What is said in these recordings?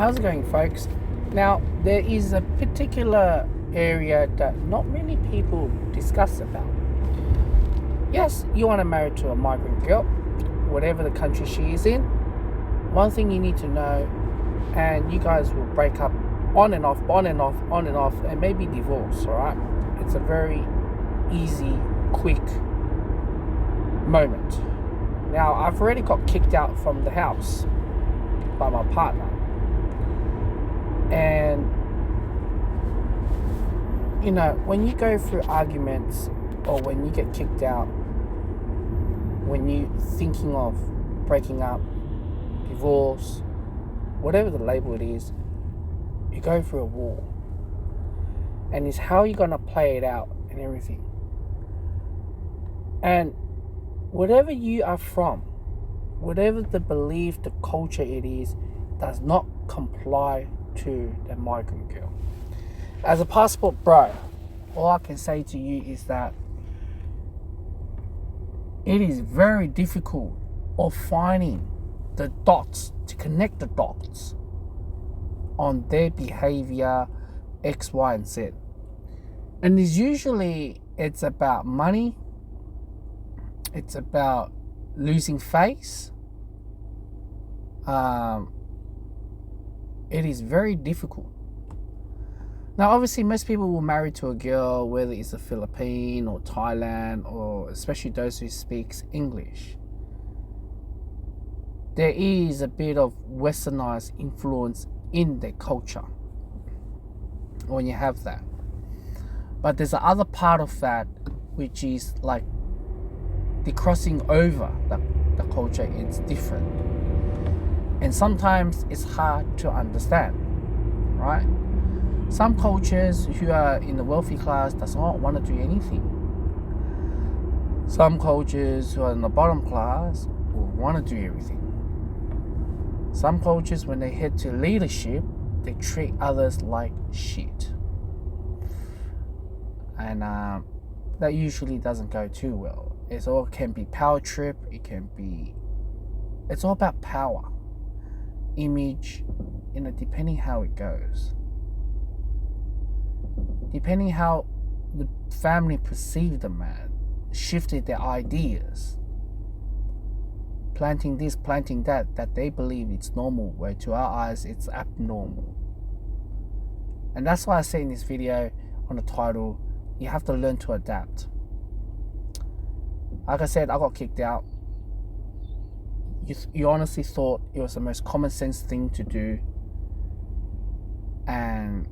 how's it going, folks? Now, there is a particular area that not many people discuss about. Yes, you want to marry to a migrant girl, whatever the country she is in. One thing you need to know, and you guys will break up on and off, and maybe divorce, alright? It's a very easy, quick moment. Now, I've already got kicked out from the house by my partner. And, when you go through arguments or when you get kicked out, when you're thinking of breaking up, divorce, whatever the label it is, you go through a war. And it's how you're going to play it out and everything. And whatever you are from, whatever the belief, the culture it is, does not comply to the migrant girl. As a passport bro, all I can say to you is that it is very difficult of finding the dots, to connect the dots on their behavior, X, Y, and Z. And it's about money, it's about losing face. It is very difficult. Now, obviously, most people will marry to a girl, whether it's a Philippine or Thailand, or especially those who speaks English. There is a bit of westernized influence in their culture when you have that. But there's the other part of that, which is like the crossing over the culture. It's different. And sometimes it's hard to understand, right? Some cultures who are in the wealthy class does not want to do anything. Some cultures who are in the bottom class will want to do everything. Some cultures, when they head to leadership, they treat others like shit. And that usually doesn't go too well. It can be power trip, it's all about power, image, depending how it goes. Depending how the family perceived the man, shifted their ideas, planting this, planting that they believe it's normal, where to our eyes it's abnormal. And that's why I say in this video, on the title, you have to learn to adapt. Like I said, I got kicked out. You honestly thought it was the most common sense thing to do. And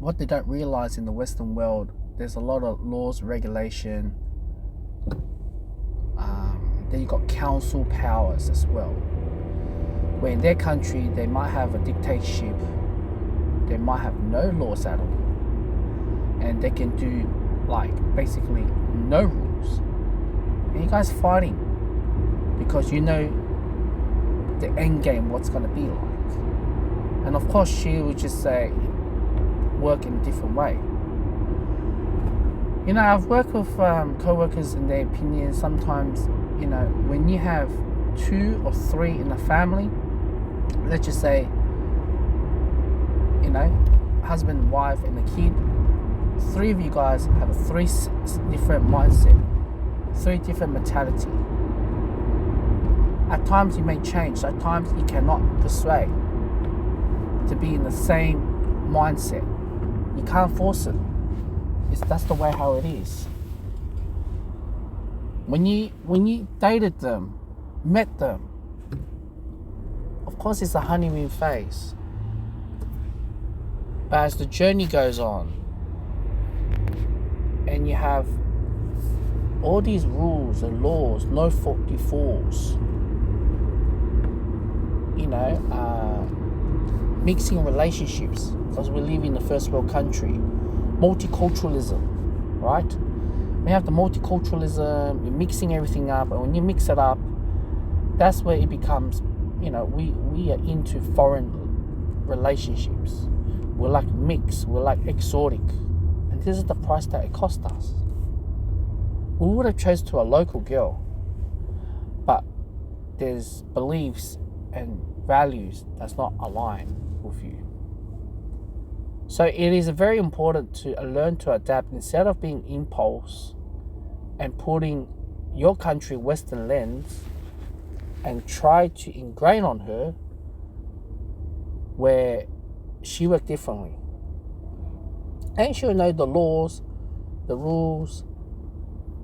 what they don't realize in the Western world, there's a lot of laws, regulation. Then you got council powers as well. Where in their country, they might have a dictatorship. They might have no laws at all. And they can do basically no rules. And you guys fighting because you know the end game, what's going to be like. And of course, she would just say, work in a different way. I've worked with co-workers and their opinions. Sometimes, when you have 2 or 3 in a family, let's just say, husband, wife, and a kid, 3 of you guys have 3 different mindset, 3 different mentality. At times you may change, at times you cannot persuade to be in the same mindset. You can't force it. That's the way how it is. When you dated them, met them, of course it's a honeymoon phase. But as the journey goes on, and you have all these rules and laws, no fault defaults, mixing relationships, because we live in a first world country, multiculturalism, right? We have the multiculturalism, you're mixing everything up, and when you mix it up, that's where it becomes, we are into foreign relationships. We're like mixed, we're like exotic. And this is the price that it cost us. We would have chose to a local girl, but there's beliefs and values that's not aligned with you. So it is very important to learn to adapt instead of being impulse and putting your country Western lens and try to ingrain on her where she worked differently. And she'll know the laws, the rules,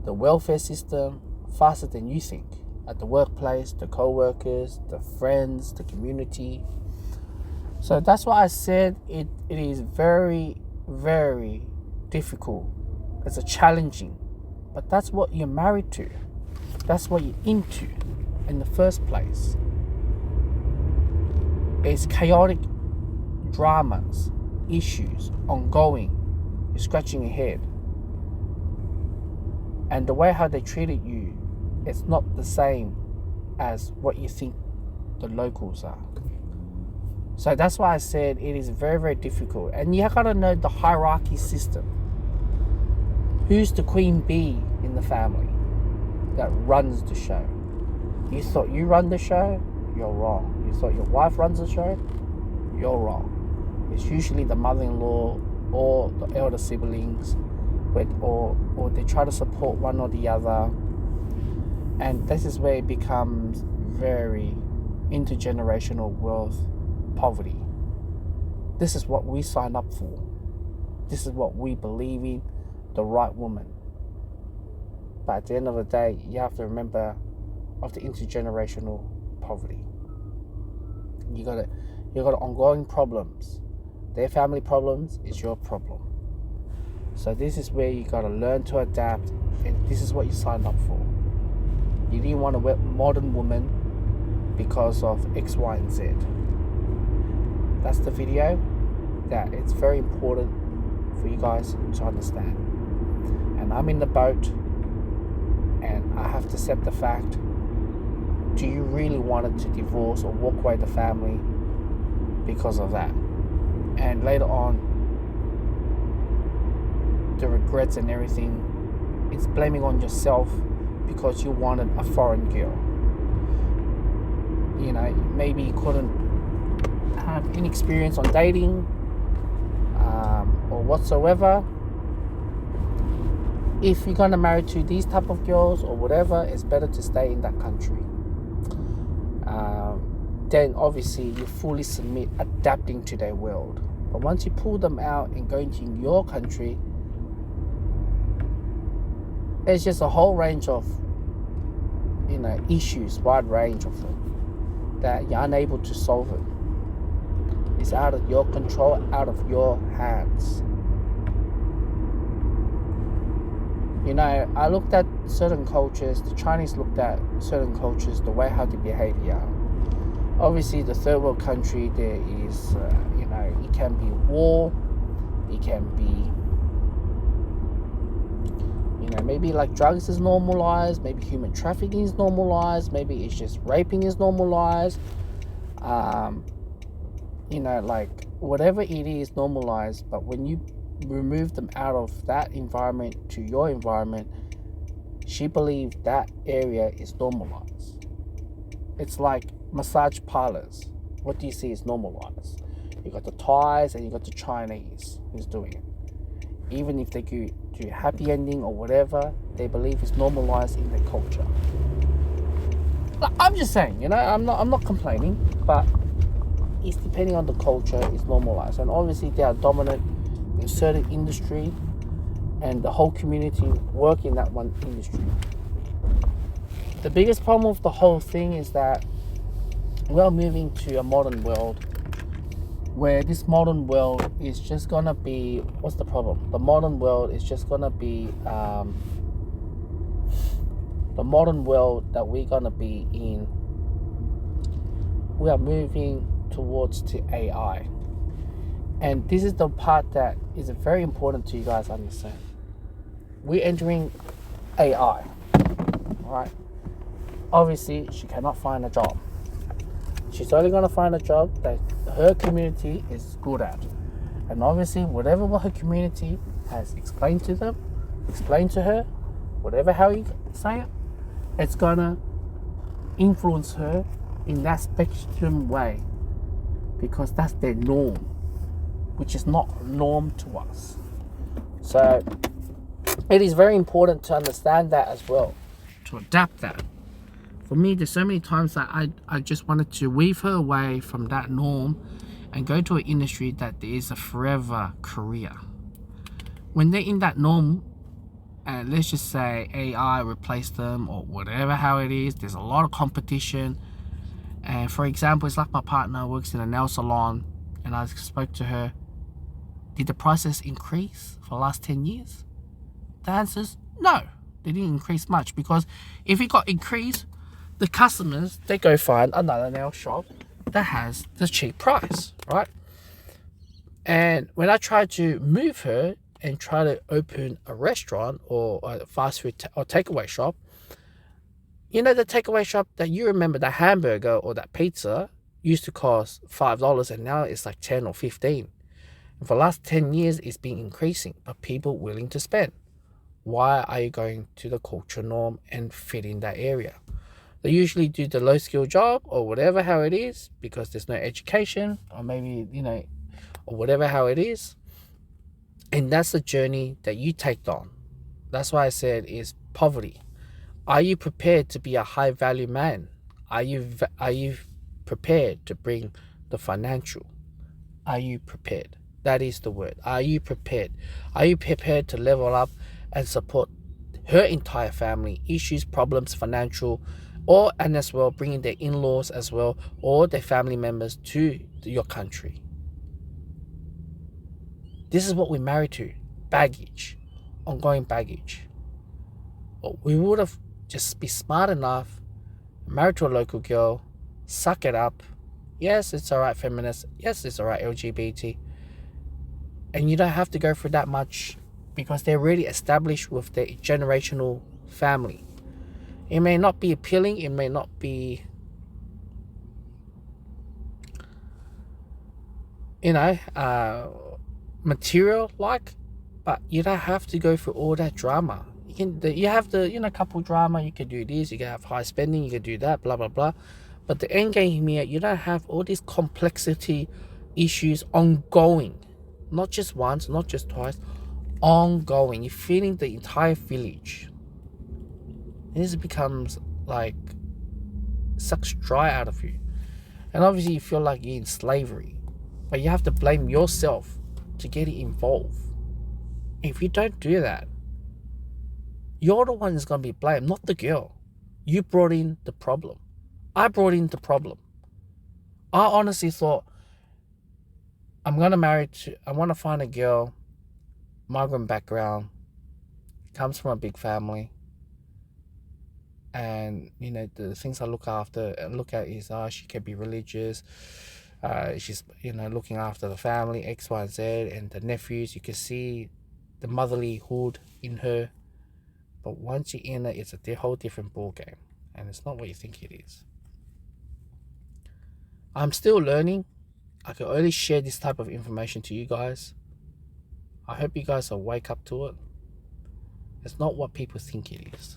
the welfare system faster than you think. At the workplace, the co-workers, the friends, the community. So that's why I said it is very, very difficult. It's a challenging. But that's what you're married to. That's what you're into in the first place. It's chaotic dramas, issues, ongoing. You're scratching your head. And the way how they treated you, it's not the same as what you think the locals are. So that's why I said it is very, very difficult. And you gotta know the hierarchy system. Who's the queen bee in the family that runs the show? You thought you run the show? You're wrong. You thought your wife runs the show? You're wrong. It's usually the mother-in-law or the elder siblings, or they try to support one or the other. And this is where it becomes very intergenerational wealth poverty. This is what we sign up for. This is what we believe in, the right woman. But at the end of the day, you have to remember of the intergenerational poverty. You got ongoing problems. Their family problems is your problem. So this is where you gotta learn to adapt, and this is what you signed up for. You didn't want a modern woman because of X, Y, and Z. That's the video that it's very important for you guys to understand. And I'm in the boat, and I have to accept the fact. Do you really want to divorce or walk away the family because of that? And later on, the regrets and everything, it's blaming on yourself because you wanted a foreign girl. You know, maybe you couldn't have any experience on dating or whatsoever. If you're gonna marry to these type of girls or whatever, it's better to stay in that country. Then obviously you fully submit adapting to their world. But once you pull them out and go into your country, it's just a whole range of, you know, issues, wide range of them, that you're unable to solve it. It's out of your control, out of your hands. You know, I looked at certain cultures, the Chinese looked at certain cultures, the way how they behave here. Obviously, the third world country, there is, you know, it can be war, it can be, you know, maybe like drugs is normalized, maybe human trafficking is normalized, maybe it's just raping is normalized. You know, like whatever it is normalized, but when you remove them out of that environment to your environment, she believed that area is normalized. It's like massage parlors. What do you see is normalized? You got the Thais and you got the Chinese who's doing it. Even if they do happy ending or whatever, they believe it's normalized in their culture. I'm just saying, you know, I'm not complaining, but it's depending on the culture, it's normalized. And obviously they are dominant in certain industry, and the whole community work in that one industry. The biggest problem with the whole thing is that we're moving to a modern world, where this modern world is just gonna be, what's the problem? The modern world is just gonna be the modern world that we're gonna be in. We are moving towards to AI. And this is the part that is very important to you guys understand. We're entering AI, right? Obviously, she cannot find a job. She's only going to find a job that her community is good at. And obviously, whatever her community has explained to her, whatever how you say it, it's going to influence her in that spectrum way because that's their norm, which is not norm to us. So it is very important to understand that as well, to adapt that. For me, there's so many times that I just wanted to weave her away from that norm and go to an industry that there is a forever career. When they're in that norm, and let's just say AI replaced them or whatever, how it is, there's a lot of competition. And for example, it's like my partner works in a nail salon, and I spoke to her, did the prices increase for the last 10 years? The answer is no, they didn't increase much, because if it got increased, the customers, they go find another nail shop that has the cheap price, right? And when I tried to move her and try to open a restaurant or a fast food or takeaway shop, you know, the takeaway shop that you remember, the hamburger or that pizza used to cost $5 and now it's like 10 or 15. And for the last 10 years, it's been increasing, but people willing to spend. Why are you going to the culture norm and fit in that area? They usually do the low skill job or whatever how it is because there's no education, or maybe, you know, or whatever how it is. And that's the journey that you take on. That's why I said is poverty. Are you prepared to be a high value man? Are you prepared to bring the financial? Are you prepared? That is the word. Are you prepared? Are you prepared to level up and support her entire family, issues, problems, financial, and as well bringing their in-laws as well, or their family members to your country? This is what we're married to. Baggage. Ongoing baggage. Well, we would have just be smart enough, married to a local girl, suck it up. Yes, it's alright, feminist. Yes, it's alright, LGBT. And you don't have to go through that much because they're already established with their generational family. It may not be appealing, it may not be, material like, but you don't have to go through all that drama. You have the couple drama, you can do this, you can have high spending, you can do that, blah blah blah. But the end game here, you don't have all these complexity issues ongoing. Not just once, not just twice, ongoing. You're feeding the entire village. This becomes like sucks dry out of you. And obviously you feel like you're in slavery. But you have to blame yourself to get it involved. If you don't do that, you're the one that's going to be blamed, not the girl. You brought in the problem. I brought in the problem. I honestly thought, I want to find a girl, migrant background, comes from a big family. And, the things I look at is, she can be religious. She's, looking after the family, X, Y, and Z, and the nephews. You can see the motherlyhood in her. But once you're in it, it's a whole different ball game. And it's not what you think it is. I'm still learning. I can only share this type of information to you guys. I hope you guys will wake up to it. It's not what people think it is.